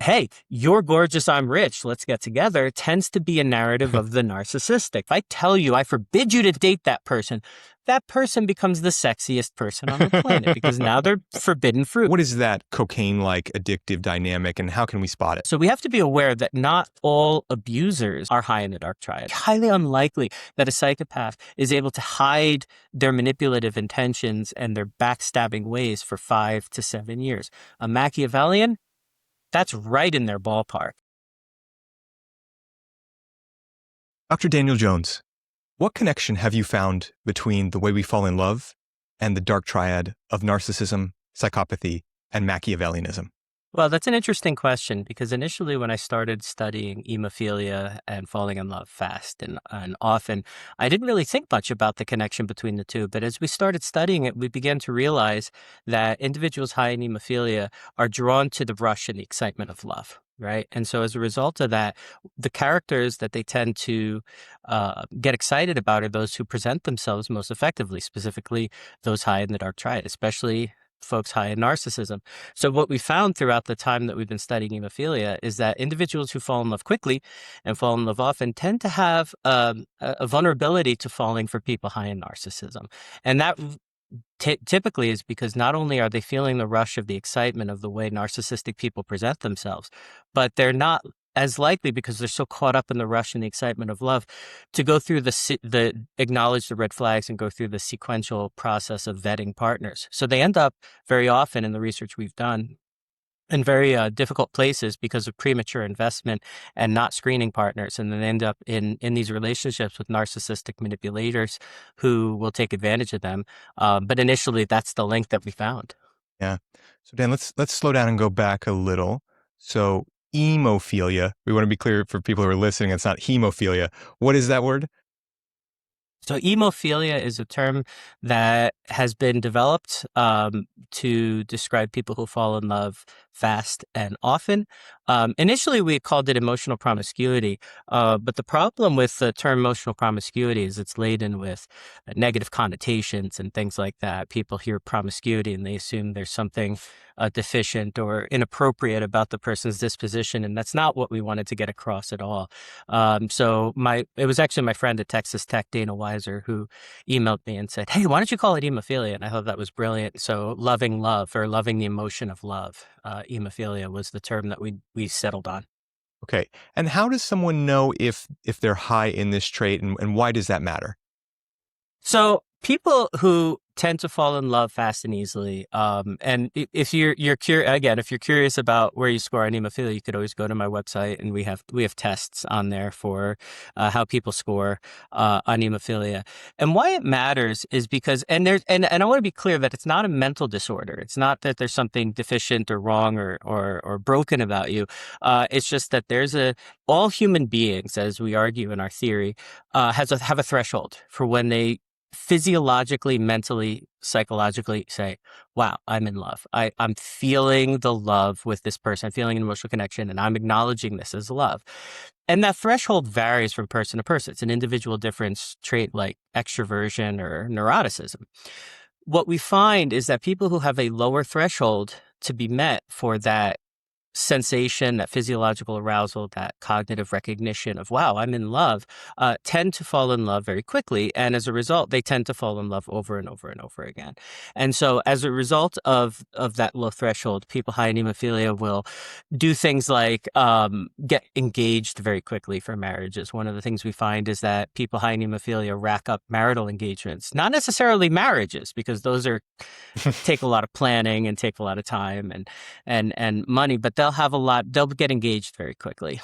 hey, you're gorgeous, I'm rich, let's get together, tends to be a narrative of the narcissistic. If I tell you, I forbid you to date that person becomes the sexiest person on the planet because now they're forbidden fruit. What is that cocaine-like addictive dynamic, and how can we spot it? So we have to be aware that not all abusers are high in the dark triad. Highly unlikely that a psychopath is able to hide their manipulative intentions and their backstabbing ways for 5 to 7 years. A Machiavellian, that's right in their ballpark. Dr. Daniel Jones, what connection have you found between the way we fall in love and the dark triad of narcissism, psychopathy, and Machiavellianism? Well, that's an interesting question because initially when I started studying emophilia and falling in love fast and often, I didn't really think much about the connection between the two. But as we started studying it, we began to realize that individuals high in emophilia are drawn to the rush and the excitement of love. Right. And so as a result of that, the characters that they tend to get excited about are those who present themselves most effectively, specifically those high in the dark triad, especially folks high in narcissism. So what we found throughout the time that we've been studying hemophilia is that individuals who fall in love quickly and fall in love often tend to have a vulnerability to falling for people high in narcissism. And that typically is because not only are they feeling the rush of the excitement of the way narcissistic people present themselves, but they're not as likely, because they're so caught up in the rush and the excitement of love, to go through the acknowledge the red flags and go through the sequential process of vetting partners. So they end up very often in the research we've done in very difficult places because of premature investment and not screening partners, and then end up in these relationships with narcissistic manipulators who will take advantage of them. But initially, that's the link that we found. Yeah. So Dan, let's slow down and go back a little. So emophilia, we want to be clear for people who are listening, it's not hemophilia. What is that word? So emophilia is a term that has been developed to describe people who fall in love fast and often. Initially, we called it emotional promiscuity, but the problem with the term emotional promiscuity is it's laden with negative connotations and things like that. People hear promiscuity and they assume there's something deficient or inappropriate about the person's disposition, and that's not what we wanted to get across at all. So it was actually my friend at Texas Tech, Dana Weiser, who emailed me and said, "Hey, why don't you call it hemophilia?" And I thought that was brilliant. So loving love, or loving the emotion of love, hemophilia was the term that we settled on. Okay. And how does someone know if they're high in this trait, and why does that matter? So people who tend to fall in love fast and easily, and if you're curious, again, if you're curious about where you score on hemophilia, you could always go to my website, and we have tests on there for how people score on hemophilia. And why it matters is because, and I want to be clear that it's not a mental disorder. It's not that there's something deficient or wrong or broken about you. It's just that all human beings, as we argue in our theory, have a threshold for when they physiologically, mentally, psychologically say, wow, I'm in love. I'm feeling the love with this person. I'm feeling an emotional connection, and I'm acknowledging this as love. And that threshold varies from person to person. It's an individual difference trait like extroversion or neuroticism. What we find is that people who have a lower threshold to be met for that sensation, that physiological arousal, that cognitive recognition of, wow, I'm in love, tend to fall in love very quickly. And as a result, they tend to fall in love over and over and over again. And so as a result of that low threshold, people high in hemophilia will do things like get engaged very quickly for marriages. One of the things we find is that people high in hemophilia rack up marital engagements, not necessarily marriages, because those take a lot of planning and take a lot of time and money, but they'll get engaged very quickly.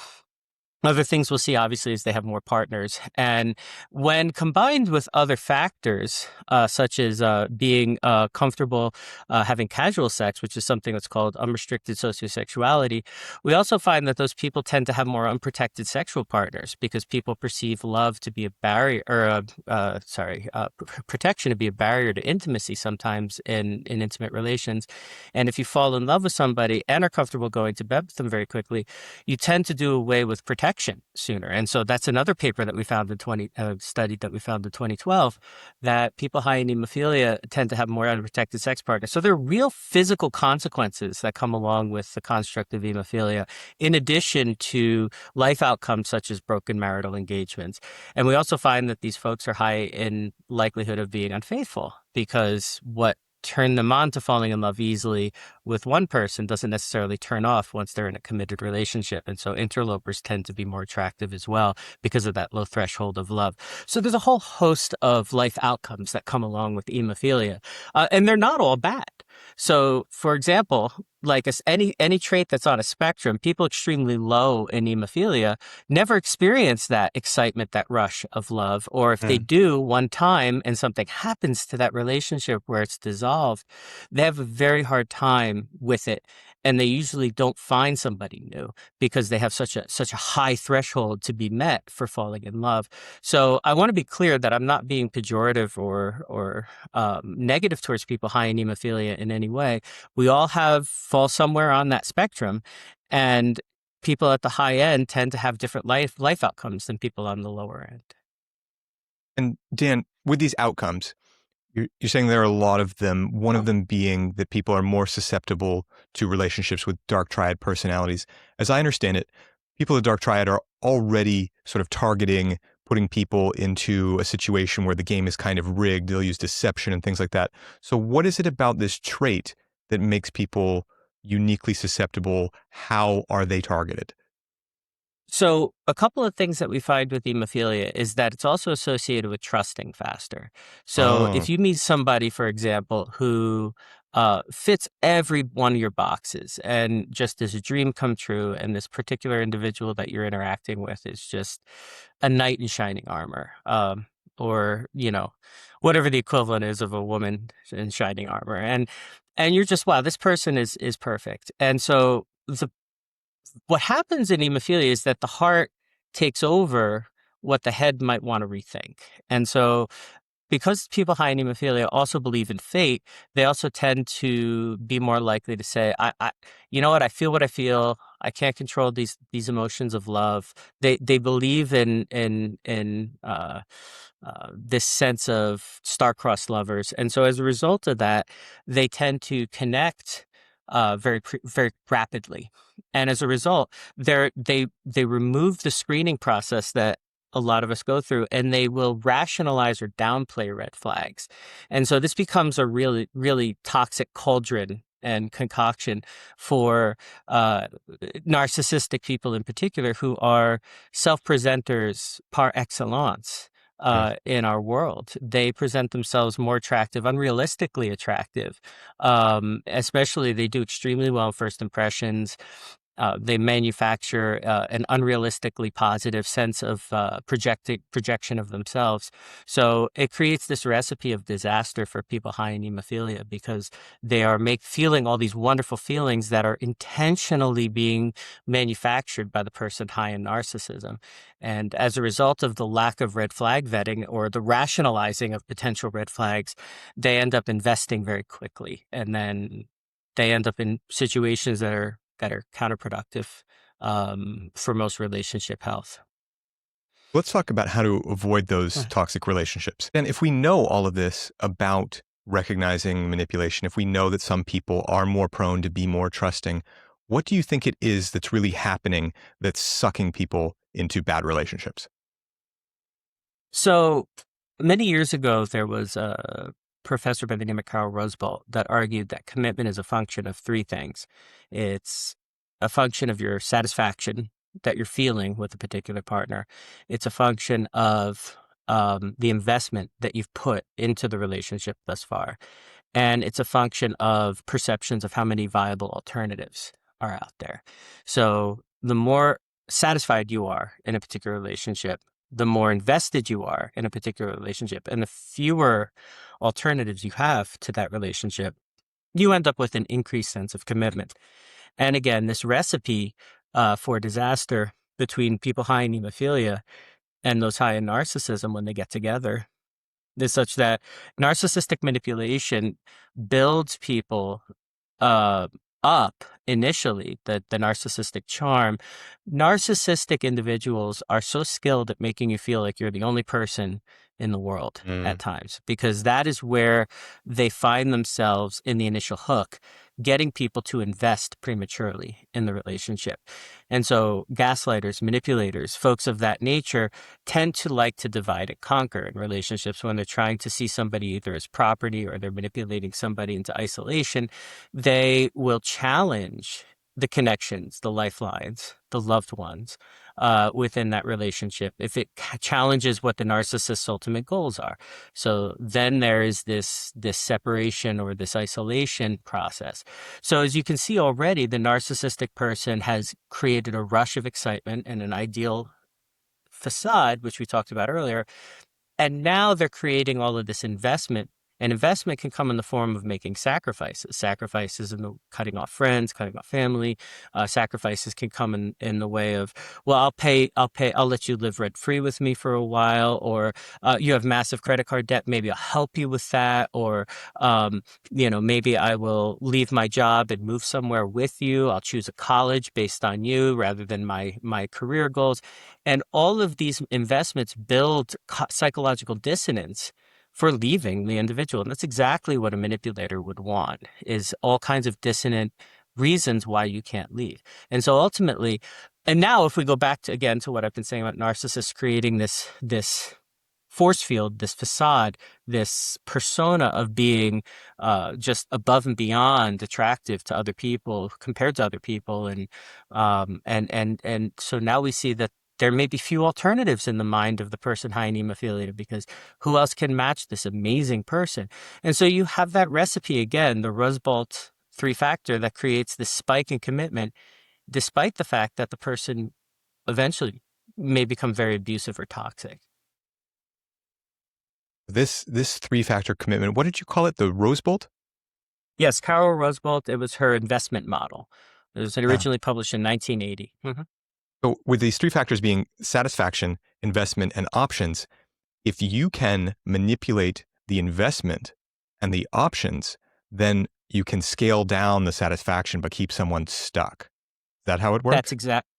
Other things we'll see, obviously, is they have more partners. And when combined with other factors, such as being comfortable having casual sex, which is something that's called unrestricted sociosexuality, we also find that those people tend to have more unprotected sexual partners because people perceive love to be a barrier, or protection to be a barrier to intimacy sometimes in intimate relations. And if you fall in love with somebody and are comfortable going to bed with them very quickly, you tend to do away with protection protection sooner. And so that's another paper that we found in study that we found in 2012, that people high in hemophilia tend to have more unprotected sex partners. So there are real physical consequences that come along with the construct of hemophilia, in addition to life outcomes such as broken marital engagements. And we also find that these folks are high in likelihood of being unfaithful, because what turned them on to falling in love easily with one person doesn't necessarily turn off once they're in a committed relationship. And so interlopers tend to be more attractive as well because of that low threshold of love. So there's a whole host of life outcomes that come along with hemophilia, and they're not all bad. So, for example, like any trait that's on a spectrum, people extremely low in hemophilia never experience that excitement, that rush of love. Or if they do one time and something happens to that relationship where it's dissolved, they have a very hard time with it. And they usually don't find somebody new because they have such a high threshold to be met for falling in love. So I want to be clear that I'm not being pejorative or negative towards people high in hemophilia in any way. We all fall somewhere on that spectrum, and people at the high end tend to have different life outcomes than people on the lower end. And Dan, with these outcomes, you're saying there are a lot of them, one of them being that people are more susceptible to relationships with dark triad personalities. As I understand it, people with dark triad are already sort of targeting putting people into a situation where the game is kind of rigged. They'll use deception and things like that. So what is it about this trait that makes people uniquely susceptible? How are they targeted? So a couple of things that we find with hemophilia is that it's also associated with trusting faster. So Oh, if you meet somebody, for example, who fits every one of your boxes and just is a dream come true, and this particular individual that you're interacting with is just a knight in shining armor, or, whatever the equivalent is of a woman in shining armor. And you're just, wow, this person is perfect. And so what happens in hemophilia is that the heart takes over what the head might want to rethink. And so because people high in hemophilia also believe in fate, they also tend to be more likely to say, you know what I feel. I can't control these emotions of love. They believe in this sense of star-crossed lovers. And so as a result of that, they tend to connect very rapidly. And as a result, they remove the screening process that a lot of us go through, and they will rationalize or downplay red flags. And so this becomes a really, really toxic cauldron and concoction for narcissistic people in particular, who are self-presenters par excellence. yeah. In our world, they present themselves more attractive, unrealistically attractive. Especially, they do extremely well in first impressions. They manufacture an unrealistically positive sense of projection of themselves. So it creates this recipe of disaster for people high in hemophilia, because they are feeling all these wonderful feelings that are intentionally being manufactured by the person high in narcissism. And as a result of the lack of red flag vetting or the rationalizing of potential red flags, they end up investing very quickly. And then they end up in situations that are counterproductive for most relationship health. Let's talk about how to avoid those Huh. toxic relationships. And if we know all of this about recognizing manipulation, if we know that some people are more prone to be more trusting, what do you think it is that's really happening that's sucking people into bad relationships? So many years ago, there was a professor by the name of Carl Rosebolt that argued that commitment is a function of three things. It's a function of your satisfaction that you're feeling with a particular partner. It's a function of the investment that you've put into the relationship thus far. And it's a function of perceptions of how many viable alternatives are out there. So the more satisfied you are in a particular relationship, the more invested you are in a particular relationship, and the fewer alternatives you have to that relationship, you end up with an increased sense of commitment. And again, this recipe for disaster between people high in hemophilia and those high in narcissism when they get together is such that narcissistic manipulation builds people uh, up initially, the narcissistic charm, narcissistic individuals are so skilled at making you feel like you're the only person in the world at Mm. times, because that is where they find themselves in the initial hook, getting people to invest prematurely in the relationship. And so gaslighters, manipulators, folks of that nature tend to like to divide and conquer in relationships when they're trying to see somebody either as property or they're manipulating somebody into isolation. They will challenge the connections, the lifelines, the loved ones within that relationship if it challenges what the narcissist's ultimate goals are. So then there is this separation or this isolation process. So as you can see already, the narcissistic person has created a rush of excitement and an ideal facade, which we talked about earlier, and now they're creating all of this investment. And investment can come in the form of making sacrifices in the cutting off friends, cutting off family. Sacrifices can come in the way of, well, I'll let you live rent free with me for a while, or you have massive credit card debt. Maybe I'll help you with that, or maybe I will leave my job and move somewhere with you. I'll choose a college based on you rather than my career goals. And all of these investments build psychological dissonance for leaving the individual. And that's exactly what a manipulator would want, is all kinds of dissonant reasons why you can't leave. And so ultimately, and now if we go back to, again, to what I've been saying about narcissists creating this force field, this facade, this persona of being just above and beyond attractive to other people compared to other people. And so now we see that there may be few alternatives in the mind of the person high in hemophilia, because who else can match this amazing person? And so you have that recipe again, the Rosbolt 3-factor that creates this spike in commitment, despite the fact that the person eventually may become very abusive or toxic. This 3-factor commitment, what did you call it? The Rose Bolt? Yes, Carol Rosebolt, it was her investment model. It was Yeah. originally published in 1980. So with these 3 factors being satisfaction, investment, and options, if you can manipulate the investment and the options, then you can scale down the satisfaction but keep someone stuck. Is that how it works?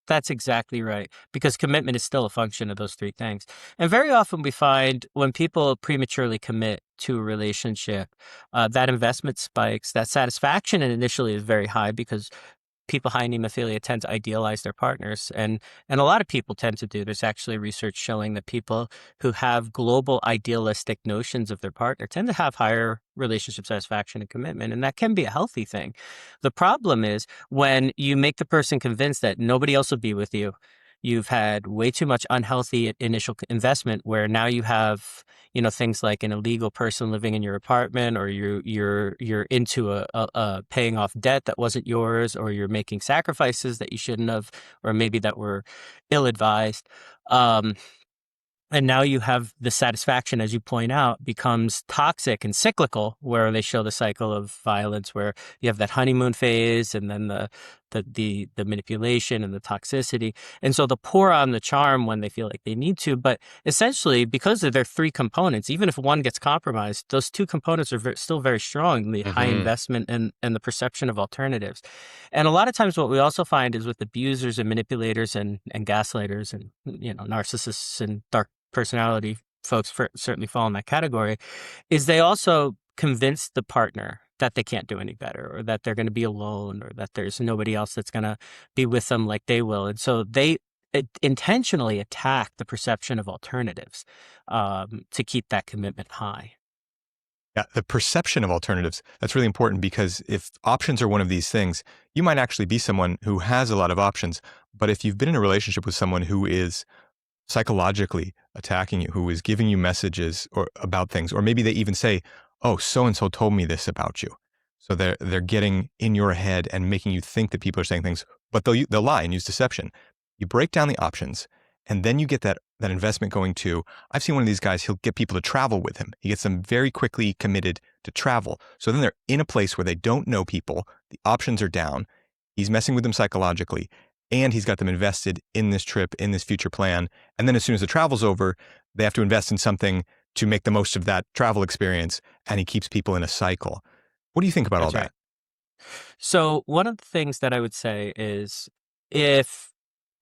That's exactly right, because commitment is still a function of those three things. And very often we find when people prematurely commit to a relationship, that investment spikes, that satisfaction initially is very high because people high in hemophilia tend to idealize their partners, and a lot of people tend to do. There's actually research showing that people who have global idealistic notions of their partner tend to have higher relationship satisfaction and commitment, and that can be a healthy thing. The problem is when you make the person convinced that nobody else will be with you. You've had way too much unhealthy initial investment, where now you have, things like an illegal person living in your apartment, or you're into a paying off debt that wasn't yours, or you're making sacrifices that you shouldn't have, or maybe that were ill-advised. And now you have the satisfaction, as you point out, becomes toxic and cyclical, where they show the cycle of violence, where you have that honeymoon phase and then the manipulation and the toxicity. And so they'll pour on the charm when they feel like they need to. But essentially, because of their three components, even if one gets compromised, those two components are still very strong, the high investment and the perception of alternatives. And a lot of times what we also find is with abusers and manipulators and gaslighters and, narcissists and dark personality folks certainly fall in that category, is they also convince the partner that they can't do any better, or that they're going to be alone, or that there's nobody else that's going to be with them like they will. And so they intentionally attack the perception of alternatives to keep that commitment high. Yeah, the perception of alternatives, that's really important, because if options are one of these things, you might actually be someone who has a lot of options. But if you've been in a relationship with someone who is psychologically attacking you, who is giving you messages or about things, or maybe they even say, "Oh, so and so told me this about you," so they're getting in your head and making you think that people are saying things, but they'll lie and use deception. You break down the options, and then you get that investment going too. I've seen one of these guys, he'll get people to travel with him. He gets them very quickly committed to travel. So then they're in a place where they don't know people. The options are down. He's messing with them psychologically, and he's got them invested in this trip, in this future plan. And then as soon as the travel's over, they have to invest in something to make the most of that travel experience. And he keeps people in a cycle. What do you think about all That's that? right. So one of the things that I would say is if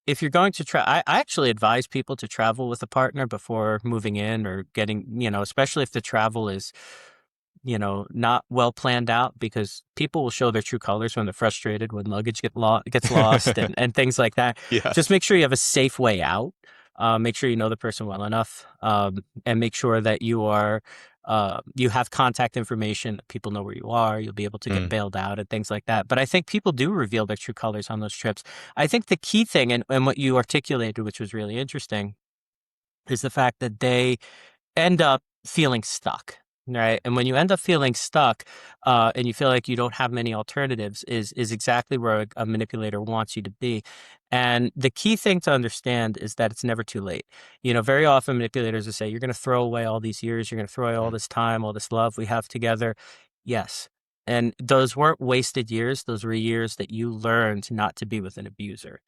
you're going to try, I actually advise people to travel with a partner before moving in or getting, especially if the travel is, not well planned out, because people will show their true colors when they're frustrated, when luggage gets lost and things like that. Just Yes. make sure you have a safe way out. Make sure you know the person well enough, and make sure that you have contact information, that people know where you are. You'll be able to get Mm, bailed out and things like that. But I think people do reveal their true colors on those trips. I think the key thing, and what you articulated, which was really interesting, is the fact that they end up feeling stuck, right? And when you end up feeling stuck, and you feel like you don't have many alternatives, is exactly where a manipulator wants you to be. And the key thing to understand is that it's never too late. Very often manipulators will say, "You're going to throw away all these years. You're going to throw away all mm, this time, all this love we have together." Yes. And those weren't wasted years. Those were years that you learned not to be with an abuser.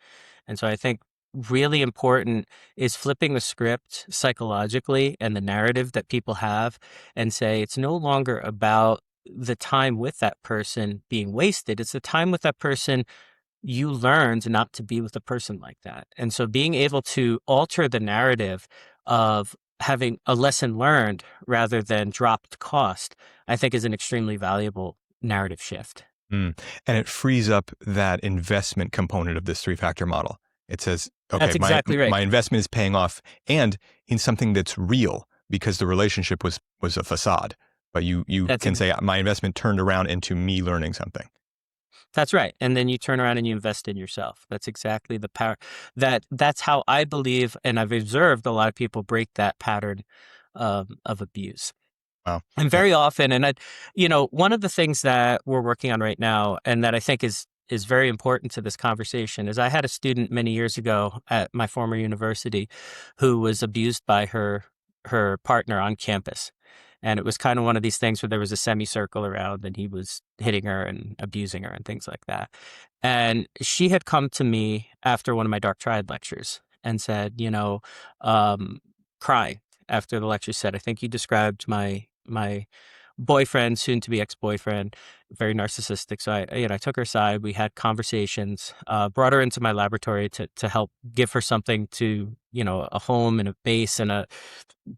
And so I think really important is flipping the script psychologically and the narrative that people have, and say it's no longer about the time with that person being wasted. It's the time with that person you learned not to be with a person like that. And so being able to alter the narrative of having a lesson learned rather than dropped cost, I think is an extremely valuable narrative shift. mm. And it frees up that investment component of this three-factor model. It says, okay, That's exactly right. my investment is paying off, and in something that's real, because the relationship was a facade. But you That's can ex- say my investment turned around into me learning something. That's right. And then you turn around and you invest in yourself. That's exactly the power. That's how I believe, and I've observed a lot of people break that pattern of abuse. Wow. And Uh, very often, one of the things that we're working on right now, and that I think is very important to this conversation, is I had a student many years ago at my former university who was abused by her partner on campus. And it was kind of one of these things where there was a semicircle around and he was hitting her and abusing her and things like that. And she had come to me after one of my Dark Triad lectures and said, um, crying after the lecture, said, "I think you described my boyfriend, soon to be ex-boyfriend, very narcissistic." So I took her aside. We had conversations, brought her into my laboratory to help give her something to, a home and a base and a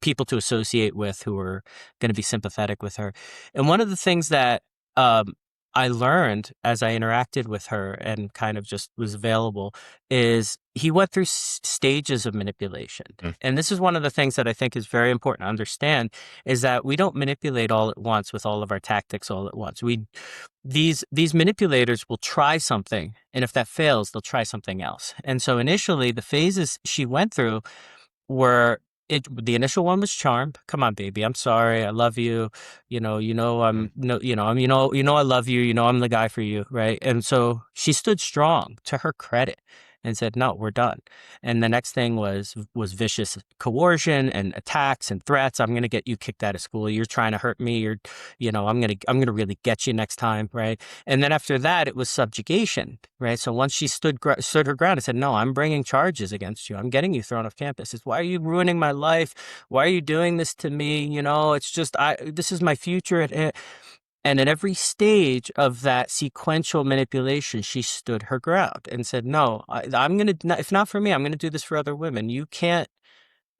people to associate with who were going to be sympathetic with her. And one of the things that I learned as I interacted with her and kind of just was available is he went through stages of manipulation. mm, And this is one of the things that I think is very important to understand, is that we don't manipulate all at once with all of our tactics all at once. These manipulators will try something, and if that fails, they'll try something else. And so initially the phases she went through were, the initial one was charm. Come on, baby. I'm sorry. I love you. mm. I'm no, I love you. I'm the guy for you. Right. And so she stood strong, to her credit, and said, "No, we're done." And the next thing was vicious coercion and attacks and threats. "I'm going to get you kicked out of school. You're trying to hurt me. I'm going to really get you next time." Right. And then after that, it was subjugation, right? So once she stood her ground and said, "No, I'm bringing charges against you. I'm getting you thrown off campus. It's, why are you ruining my life? Why are you doing this to me? It's just, this is my future." And at every stage of that sequential manipulation, she stood her ground and said, "No, I'm going to, if not for me, I'm going to do this for other women. You can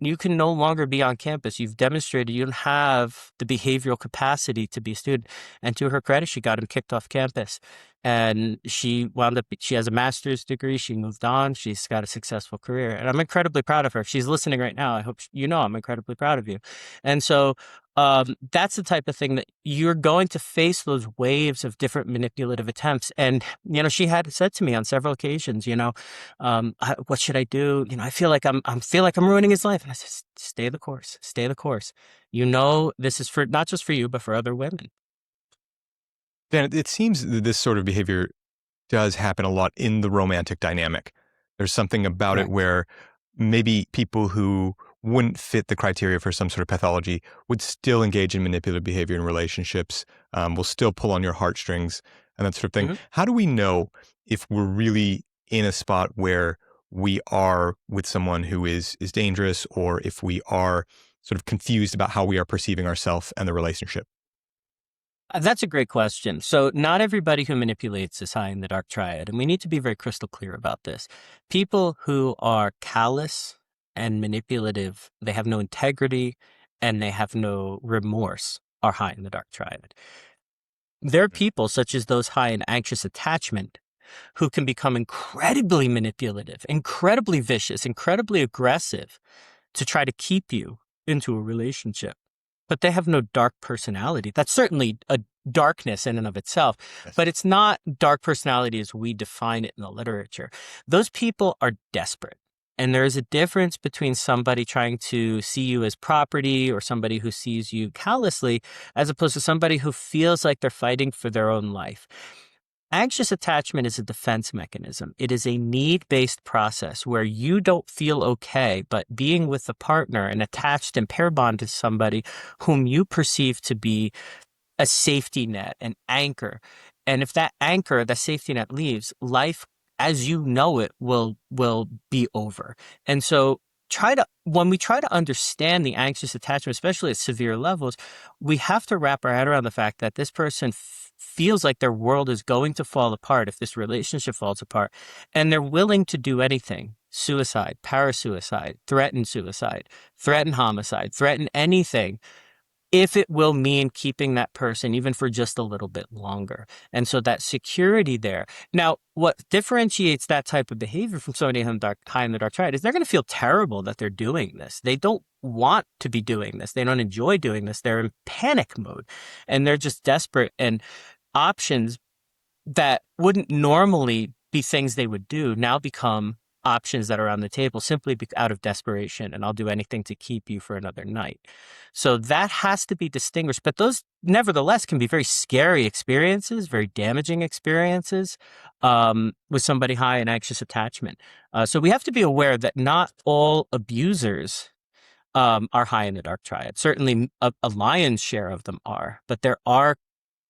no longer be on campus. You've demonstrated you don't have the behavioral capacity to be a student." And to her credit, she got him kicked off campus. And she has a master's degree. She moved on. She's got a successful career. And I'm incredibly proud of her. If she's listening right now, I hope I'm incredibly proud of you. And so that's the type of thing that you're going to face, those waves of different manipulative attempts. And, she had said to me on several occasions, "What should I do? I feel like I'm ruining his life." And I said, "Stay the course, stay the course. This is for not just for you, but for other women." Dan, it seems that this sort of behavior does happen a lot in the romantic dynamic. There's something about it Correct. where maybe people who wouldn't fit the criteria for some sort of pathology would still engage in manipulative behavior in relationships, will still pull on your heartstrings and that sort of thing. Hmm. How do we know if we're really in a spot where we are with someone who is dangerous, or if we are sort of confused about how we are perceiving ourselves and the relationship? That's a great question. So, not everybody who manipulates is high in the dark triad, and we need to be very crystal clear about this. People who are callous and manipulative, they have no integrity and they have no remorse, are high in the dark triad. There are people, such as those high in anxious attachment, who can become incredibly manipulative, incredibly vicious, incredibly aggressive to try to keep you into a relationship. But they have no dark personality. That's certainly a darkness in and of itself, Yes. but it's not dark personality as we define it in the literature. Those people are desperate. And there is a difference between somebody trying to see you as property or somebody who sees you callously, as opposed to somebody who feels like they're fighting for their own life. Anxious attachment is a defense mechanism. It is a need-based process where you don't feel okay, but being with a partner and attached and pair bond to somebody whom you perceive to be a safety net, an anchor. And if that anchor, the safety net leaves, life as you know it will be over. And so when we try to understand the anxious attachment, especially at severe levels, we have to wrap our head around the fact that this person feels like their world is going to fall apart if this relationship falls apart, and they're willing to do anything. Suicide, parasuicide, threaten homicide, threaten anything if it will mean keeping that person even for just a little bit longer. And so that security there. Now, what differentiates that type of behavior from somebody high in the dark triad is they're going to feel terrible that they're doing this. They don't want to be doing this. They don't enjoy doing this. They're in panic mode and they're just desperate. And options that wouldn't normally be things they would do now become options that are on the table simply out of desperation, and I'll do anything to keep you for another night. So that has to be distinguished. But those, nevertheless, can be very scary experiences, very damaging experiences with somebody high in anxious attachment. So we have to be aware that not all abusers are high in the dark triad. Certainly a lion's share of them are, but there are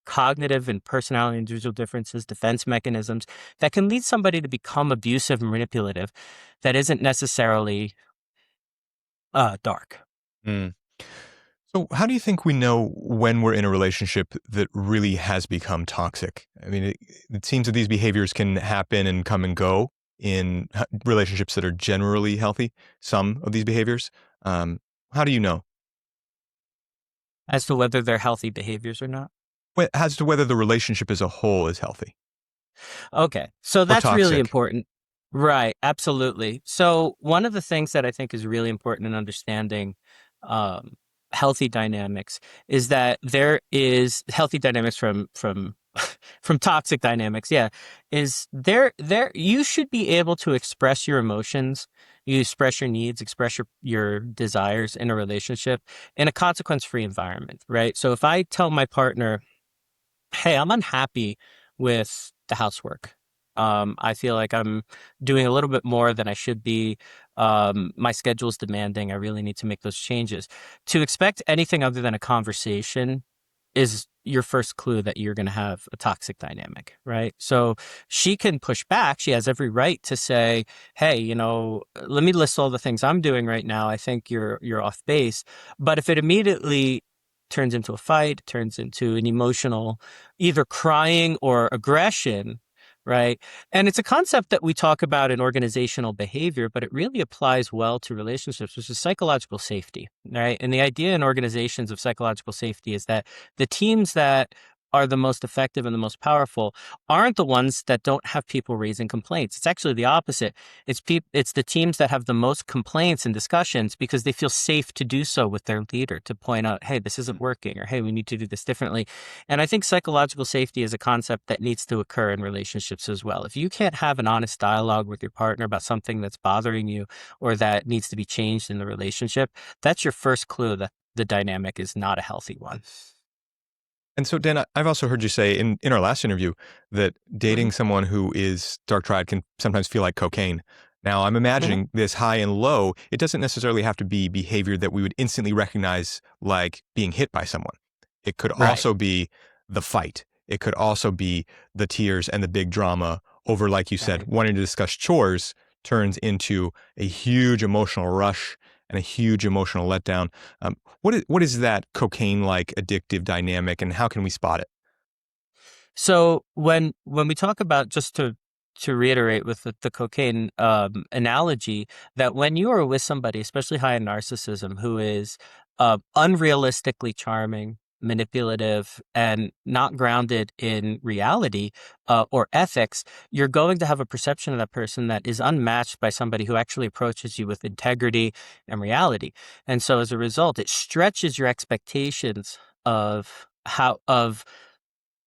cognitive and personality individual differences, defense mechanisms that can lead somebody to become abusive and manipulative that isn't necessarily dark. Mm. So, how do you think we know when we're in a relationship that really has become toxic? I mean, it seems that these behaviors can happen and come and go in relationships that are generally healthy, some of these behaviors. How do you know? As to whether they're healthy behaviors or not. As to whether the relationship as a whole is healthy Okay, so or that's really toxic. important. Right, absolutely. So one of the things that I think is really important in understanding um, healthy dynamics is that there is healthy dynamics from from toxic dynamics. Yeah, is there you should be able to express your emotions, you express your needs, express your desires in a relationship in a consequence-free environment, right? So if I tell my partner, hey, I'm unhappy with the housework. I feel like I'm doing a little bit more than I should be. My schedule's demanding. I really need to make those changes. To expect anything other than a conversation is your first clue that you're going to have a toxic dynamic, right? So she can push back. She has every right to say, "Hey, let me list all the things I'm doing right now. I think you're off base." But if it immediately turns into a fight, turns into an emotional, either crying or aggression, right? And it's a concept that we talk about in organizational behavior, but it really applies well to relationships, which is psychological safety, right? And the idea in organizations of psychological safety is that the teams that are the most effective and the most powerful aren't the ones that don't have people raising complaints. It's actually the opposite. It's the teams that have the most complaints and discussions because they feel safe to do so with their leader, to point out, hey, this isn't working, or hey, we need to do this differently. And I think psychological safety is a concept that needs to occur in relationships as well. If you can't have an honest dialogue with your partner about something that's bothering you or that needs to be changed in the relationship, that's your first clue that the dynamic is not a healthy one. And so, Dan, I've also heard you say in our last interview that Hmm. dating someone who is dark triad can sometimes feel like cocaine. Now, I'm Hmm. imagining this high and low, it doesn't necessarily have to be behavior that we would instantly recognize like being hit by someone. It could Right. also be the fight. It could also be the tears and the big drama over, like you said, Right. wanting to discuss chores turns into a huge emotional rush and a huge emotional letdown. What is that cocaine-like addictive dynamic, and how can we spot it? So when we talk about, just to reiterate with the cocaine analogy, that when you are with somebody, especially high in narcissism, who is unrealistically charming, manipulative, and not grounded in reality or ethics, you're going to have a perception of that person that is unmatched by somebody who actually approaches you with integrity and reality. And so as a result, it stretches your expectations of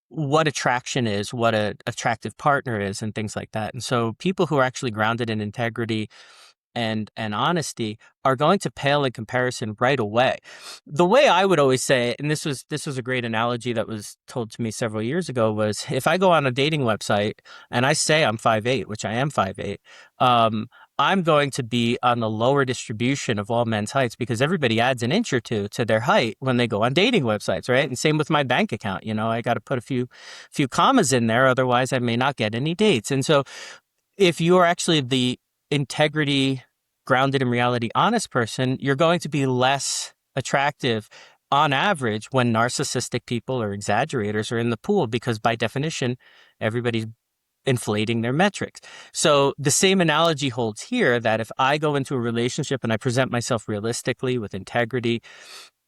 what attraction is, what a attractive partner is, and things like that. And so people who are actually grounded in integrity and honesty are going to pale in comparison right away. The way I would always say it, and this was a great analogy that was told to me several years ago, was if I go on a dating website and I say I'm 5'8", which I am 5'8", I'm going to be on the lower distribution of all men's heights because everybody adds an inch or two to their height when they go on dating websites, right? And same with my bank account. I got to put a few commas in there, otherwise I may not get any dates. And so if you are actually the integrity, grounded in reality, honest person, you're going to be less attractive on average when narcissistic people or exaggerators are in the pool, because by definition, everybody's inflating their metrics. So the same analogy holds here, that if I go into a relationship and I present myself realistically with integrity,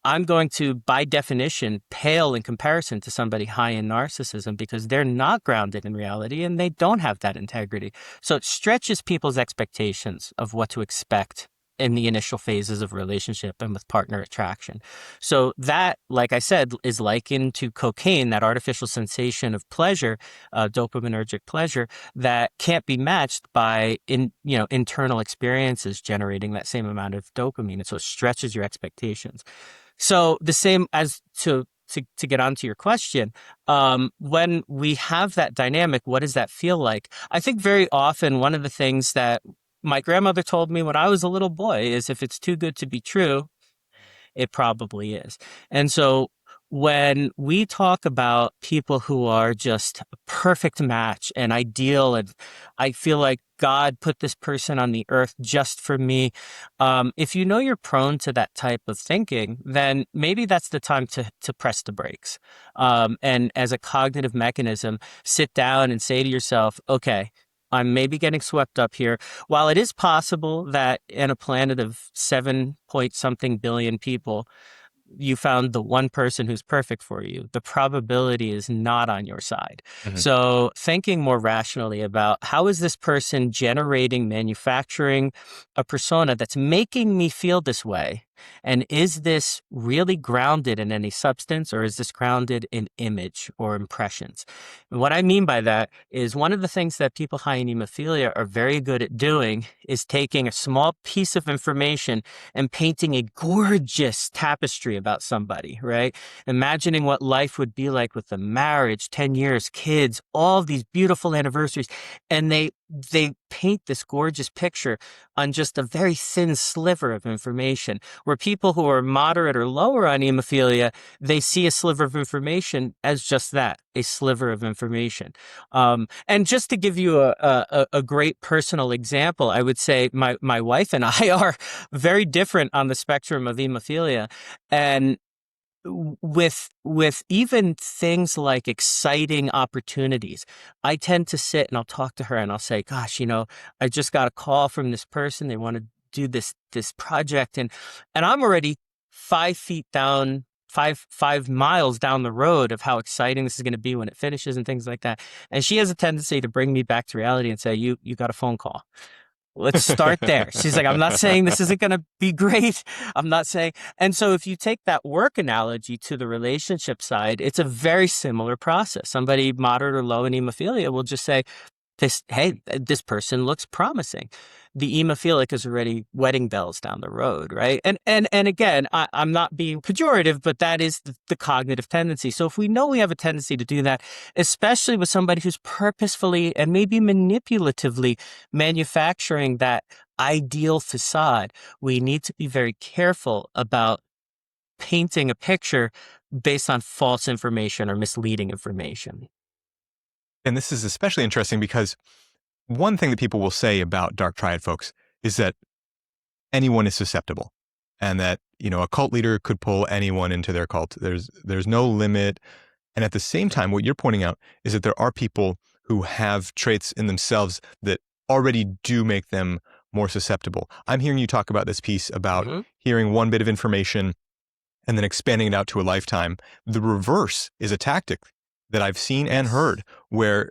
I'm going to, by definition, pale in comparison to somebody high in narcissism because they're not grounded in reality and they don't have that integrity. So it stretches people's expectations of what to expect in the initial phases of relationship and with partner attraction. So that, like I said, is likened to cocaine, that artificial sensation of pleasure, dopaminergic pleasure, that can't be matched by internal experiences generating that same amount of dopamine. And so it stretches your expectations. So the same as to get onto your question, when we have that dynamic, what does that feel like? I think very often one of the things that my grandmother told me when I was a little boy is, if it's too good to be true, it probably is. And so when we talk about people who are just a perfect match and ideal, and I feel like God put this person on the earth just for me, if you know you're prone to that type of thinking, then maybe that's the time to press the brakes. And as a cognitive mechanism, sit down and say to yourself, okay, I'm maybe getting swept up here. While it is possible that in a planet of 7 point something billion people, you found the one person who's perfect for you, the probability is not on your side. Mhm. So thinking more rationally about, how is this person manufacturing a persona that's making me feel this way? And is this really grounded in any substance, or is this grounded in image or impressions? And what I mean by that is, one of the things that people high in hemophilia are very good at doing is taking a small piece of information and painting a gorgeous tapestry about somebody, right? Imagining what life would be like with the marriage, 10 years, kids, all these beautiful anniversaries. And they paint this gorgeous picture on just a very thin sliver of information, where people who are moderate or lower on hemophilia, they see a sliver of information as just that, a sliver of information. And just to give you a great personal example, I would say my wife and I are very different on the spectrum of hemophilia. And with even things like exciting opportunities, I tend to sit and I'll talk to her and I'll say, gosh, I just got a call from this person. They want to do this project. And I'm already 5 feet down, five miles down the road of how exciting this is going to be when it finishes and things like that. And she has a tendency to bring me back to reality and say, you got a phone call. Let's start there. She's like, I'm not saying this isn't going to be great. I'm not saying. And so if you take that work analogy to the relationship side, it's a very similar process. Somebody moderate or low in hemophilia will just say, hey, this person looks promising. The hemophilic is already wedding bells down the road, right? And again, I'm not being pejorative, but that is the cognitive tendency. So if we know we have a tendency to do that, especially with somebody who's purposefully and maybe manipulatively manufacturing that ideal facade, we need to be very careful about painting a picture based on false information or misleading information. And this is especially interesting because one thing that people will say about Dark Triad folks is that anyone is susceptible. and that, a cult leader could pull anyone into their cult. There's no limit. And at the same time, what you're pointing out is that there are people who have traits in themselves that already do make them more susceptible. I'm hearing you talk about this piece about Hmm. hearing one bit of information and then expanding it out to a lifetime. The reverse is a tactic that I've seen and Yes. heard, where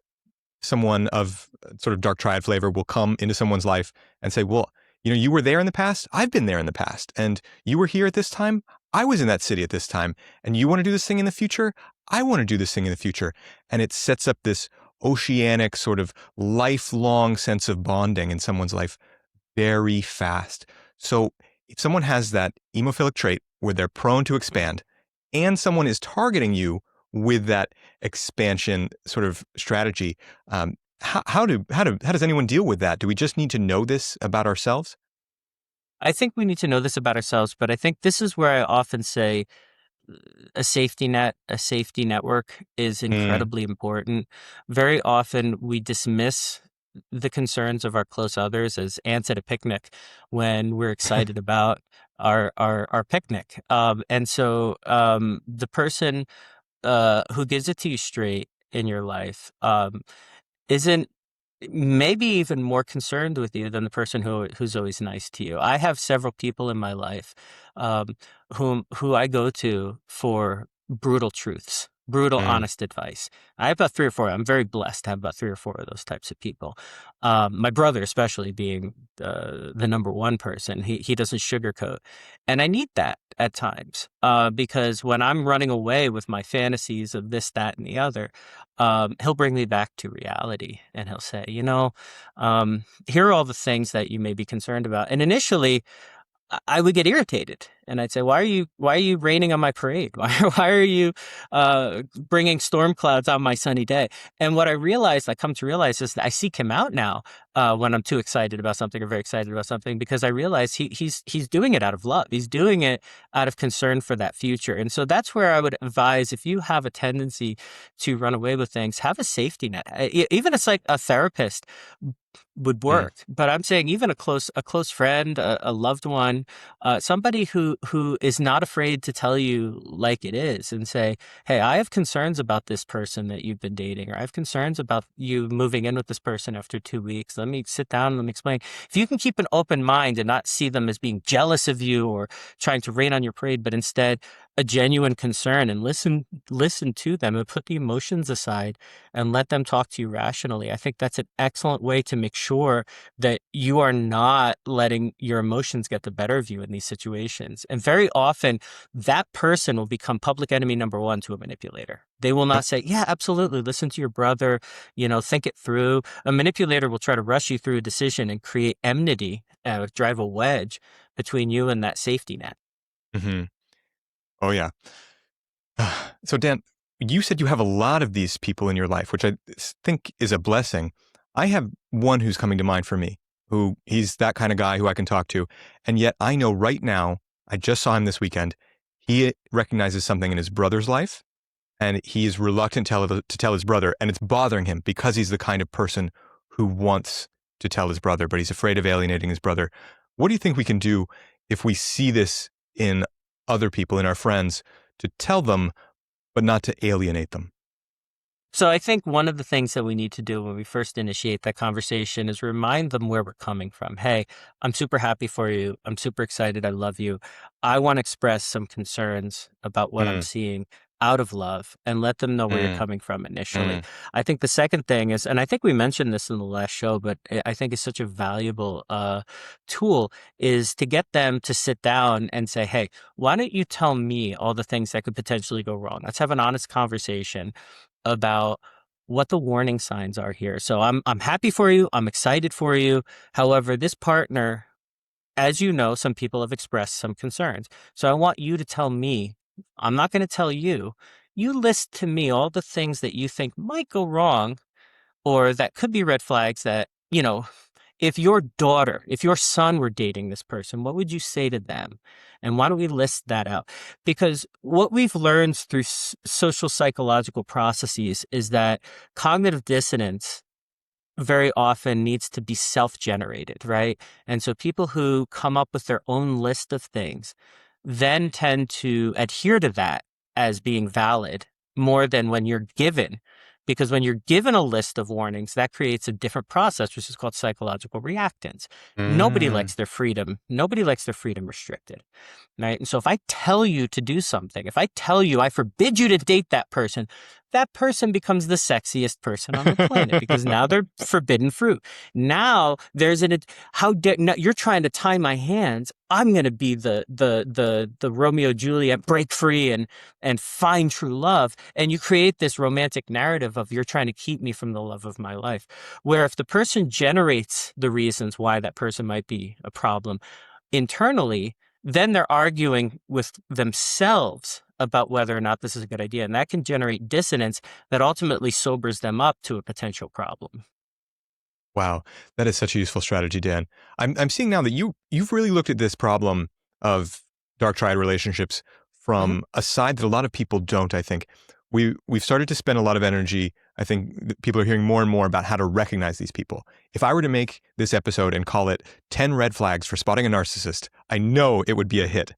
someone of sort of dark triad flavor will come into someone's life and say, well, you were there in the past. I've been there in the past. And you were here at this time. I was in that city at this time. And you want to do this thing in the future? I want to do this thing in the future. And it sets up this oceanic sort of lifelong sense of bonding in someone's life very fast. So if someone has that hemophilic trait where they're prone to expand and someone is targeting you with that expansion sort of strategy, how does anyone deal with that? Do we just need to know this about ourselves? I think we need to know this about ourselves, but I think this is where I often say a safety net, a safety network is Mm. incredibly important. Very often we dismiss the concerns of our close others as ants at a picnic when we're excited about our picnic. And so the person who gives it to you straight in your life isn't maybe even more concerned with you than the person who's always nice to you. I have several people in my life um, who I go to for brutal truths, brutal, Mm. honest advice. I have about three or four. I'm very blessed to have about three or four of those types of people. My brother, especially being the number one person, he doesn't sugarcoat, and I need that at times because when I'm running away with my fantasies of this, that, and the other, he'll bring me back to reality and he'll say, here are all the things that you may be concerned about. And initially, I would get irritated and I'd say, why are you raining on my parade? Why are you bringing storm clouds on my sunny day? And what I come to realize is that I seek him out now when I'm too excited about something or very excited about something, because I realize he's doing it out of love. He's doing it out of concern for that future. And so that's where I would advise, if you have a tendency to run away with things, have a safety net. Even a therapist would Mm. work. But I'm saying even a close friend, a loved one, somebody who is not afraid to tell you like it is and say, "Hey, I have concerns about this person that you've been dating, or I have concerns about you moving in with this person after 2 weeks. Let me sit down and let me explain." If you can keep an open mind and not see them as being jealous of you or trying to rain on your parade, but instead a genuine concern, and listen to them and put the emotions aside and let them talk to you rationally. I think that's an excellent way to make sure that you are not letting your emotions get the better of you in these situations. And very often, that person will become public enemy number one to a manipulator. They will not say, "Yeah, absolutely, listen to your brother, think it through." A manipulator will try to rush you through a decision and create enmity, drive a wedge between you and that safety net. Hmm. Oh, yeah. So, Dan, you said you have a lot of these people in your life, which I think is a blessing. I have one who's coming to mind for me, who he's that kind of guy who I can talk to. And yet I know right now, I just saw him this weekend. He recognizes something in his brother's life and he is reluctant to tell his brother. And it's bothering him because he's the kind of person who wants to tell his brother, but he's afraid of alienating his brother. What do you think we can do if we see this in other people, in our friends, to tell them, but not to alienate them? So I think one of the things that we need to do when we first initiate that conversation is remind them where we're coming from. Hey, I'm super happy for you. I'm super excited. I love you. I want to express some concerns about what I'm Mm. seeing out of love, and let them know where you're Mm. coming from initially. Mm. I think the second thing is, and I think we mentioned this in the last show, but I think it's such a valuable tool, is to get them to sit down and say, "Hey, why don't you tell me all the things that could potentially go wrong? Let's have an honest conversation about what the warning signs are here. So I'm happy for you. I'm excited for you. However, this partner, as you know, some people have expressed some concerns. So I want you to tell me. I'm not going to tell you. You list to me all the things that you think might go wrong or that could be red flags that, if your daughter, if your son were dating this person, what would you say to them? And why don't we list that out? Because what we've learned through social psychological processes is that cognitive dissonance very often needs to be self-generated, right? And so people who come up with their own list of things then tend to adhere to that as being valid more than when you're given. Because when you're given a list of warnings, that creates a different process, which is called psychological reactance. Nobody Mm. likes their freedom. Nobody likes their freedom restricted. Right. And so if I tell you to do something, if I tell you I forbid you to date that person becomes the sexiest person on the planet because now they're forbidden fruit. Now there's how dare now you're trying to tie my hands. I'm going to be the Romeo Juliet break free and find true love. And you create this romantic narrative of you're trying to keep me from the love of my life. Where if the person generates the reasons why that person might be a problem internally, then they're arguing with themselves about whether or not this is a good idea. And that can generate dissonance that ultimately sobers them up to a potential problem. Wow, that is such a useful strategy, Dan. I'm seeing now that you've really looked at this problem of dark triad relationships Mhm. from a side that a lot of people don't, I think. We've started to spend a lot of energy. I think that people are hearing more and more about how to recognize these people. If I were to make this episode and call it 10 red flags for spotting a narcissist, I know it would be a hit.